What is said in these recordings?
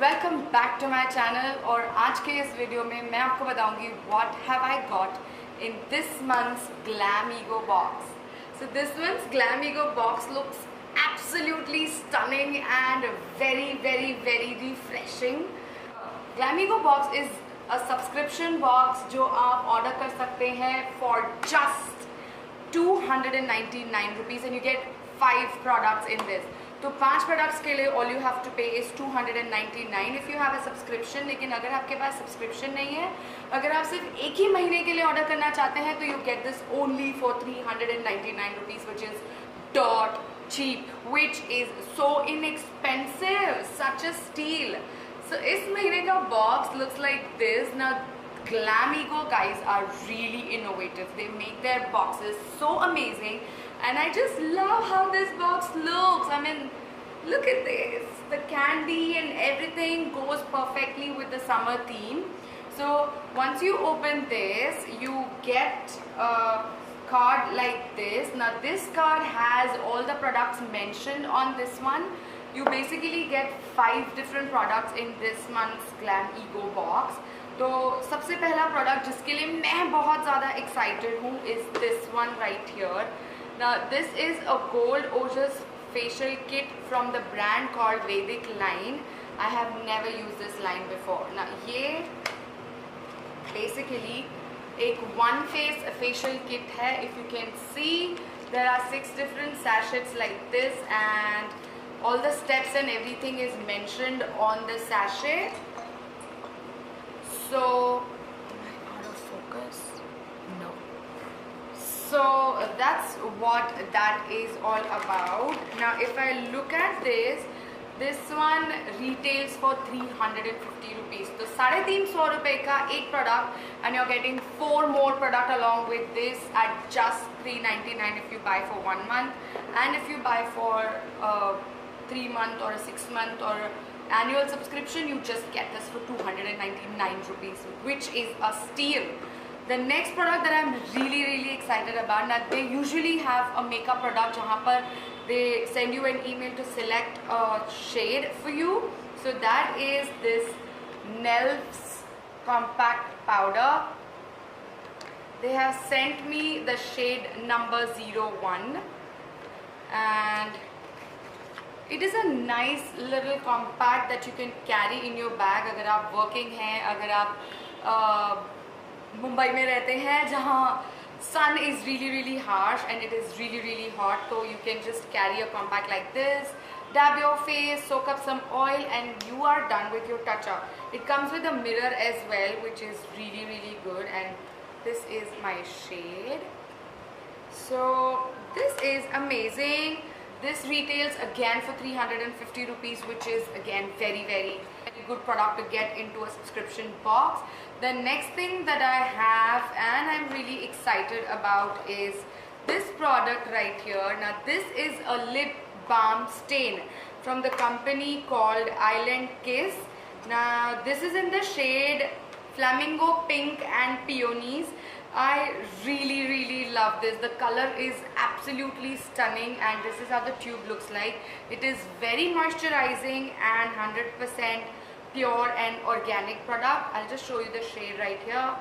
Welcome back to my channel. और आज के इस वीडियो में मैं आपको बताऊंगी what have I got in this month's Glamego box. So this month's Glamego box looks absolutely stunning and very refreshing. Glamego box is a subscription box जो आप ऑर्डर कर सकते हैं for just 299 rupees and you get 5 products in this। तो 5 products के लिए all you have to पे is 299 if you have a subscription. लेकिन अगर आपके पास सब्सक्रिप्शन नहीं है, अगर आप सिर्फ एक ही महीने के लिए ऑर्डर करना चाहते हैं तो you get this only for 399 rupees, which is डॉट cheap, which is so inexpensive, such a steal. So इस महीने का बॉक्स लुक्स लाइक दिस। ना Glamego guys are really innovative. They make their boxes so amazing and I just love how this box looks. I mean, look at this. The candy and everything goes perfectly with the summer theme. So once you open this, you get a card like this. Now this card has all the products mentioned on this one. You basically get 5 different products in this month's Glamego box. तो सबसे पहला product जिसके लिए मैं बहुत ज़्यादा excited हूँ is this one right here. Now this is a gold Ojas facial kit from the brand called Vedicline। I have never use this line before. ना ये बेसिकली एक वन फेस फेशियल किट है। If you can see there are 6 different sachets like this and all the steps and everything is mentioned on the sachet. So, am I out of focus? No. So that's what that is all about. Now if I look at this one retails for 350 rupees. So 350 रुपए का एक product and you're getting 4 more product along with this at just 399 if you buy for 1 month, and if you buy for 3 month or a 6 month or annual subscription, you just get this for 299 rupees, which is a steal. The next product that I'm really excited about, now they usually have a makeup product jahan par they send you an email to select a shade for you. So that is this Nelf's compact powder. They have sent me the shade number 01 and it is a nice little compact that you can carry in your bag अगर आप working हैं, अगर आप मुंबई में रहते हैं जहाँ sun is really harsh and it is really hot, so you can just carry a compact like this, dab your face, soak up some oil and you are done with your touch-up. It comes with a mirror as well, which is really good, and this is my shade. So this is amazing. This retails again for 350 rupees, which is again very good product to get into a subscription box. The next thing that I have and I'm really excited about is this product right here. Now this is a lip balm stain from the company called Island Kiss. Now this is in the shade Flamingo Pink and Peonies. I really love this. The color is absolutely stunning and this is how the tube looks like. It is very moisturizing and 100% pure and organic product. I'll just show you the shade right here.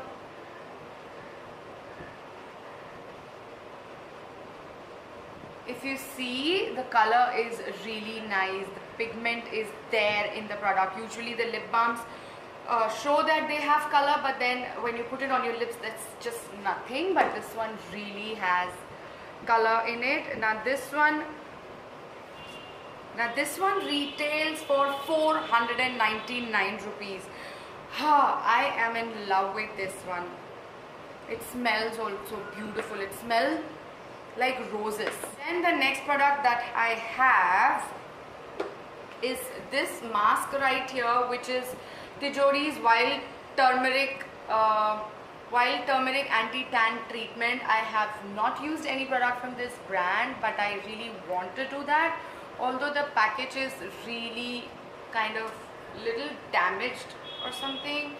If you see, the color is really nice. The pigment is there in the product. Usually the lip balms show that they have color, but then when you put it on your lips that's just nothing, but this one really has color in it. Now this one retails for 499 rupees. I am in love with this one. It smells also beautiful. It smells like roses. Then the next product that I have is this mask right here, which is Tjori's wild turmeric anti-tan treatment. I have not used any product from this brand, but I really want to do that. Although the package is really kind of little damaged or something,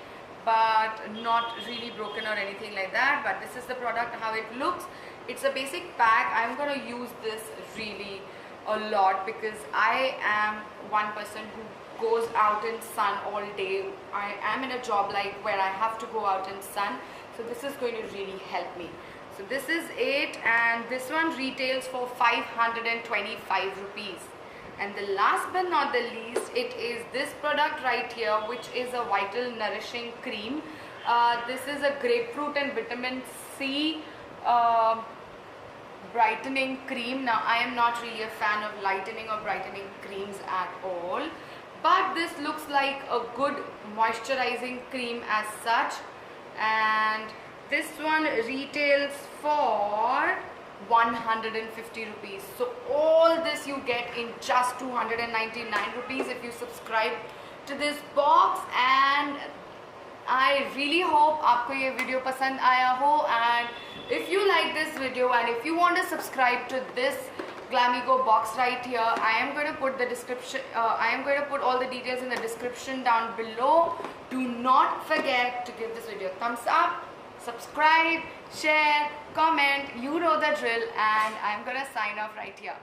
but not really broken or anything like that. But this is the product, how it looks. It's a basic pack. I'm gonna use this really a lot because I am one person who goes out in sun all day. I am in a job like where I have to go out in sun, so this is going to really help me. So this is it, and this one retails for 525 rupees. And the last but not the least, it is this product right here, which is a vital nourishing cream. This is a grapefruit and vitamin C brightening cream. Now I am not really a fan of lightening or brightening creams at all, but this looks like a good moisturizing cream as such, and this one retails for 150 rupees. So all this you get in just 299 rupees if you subscribe to this box. And I really hope आपको ये video पसंद आया हो, and if you like this video and if you want to subscribe to this Glamego box right here, I am going to put the description, I am going to put all the details in the description down below. Do not forget to give this video a thumbs up, subscribe, share, comment, you know the drill, and I'm going to sign off right here.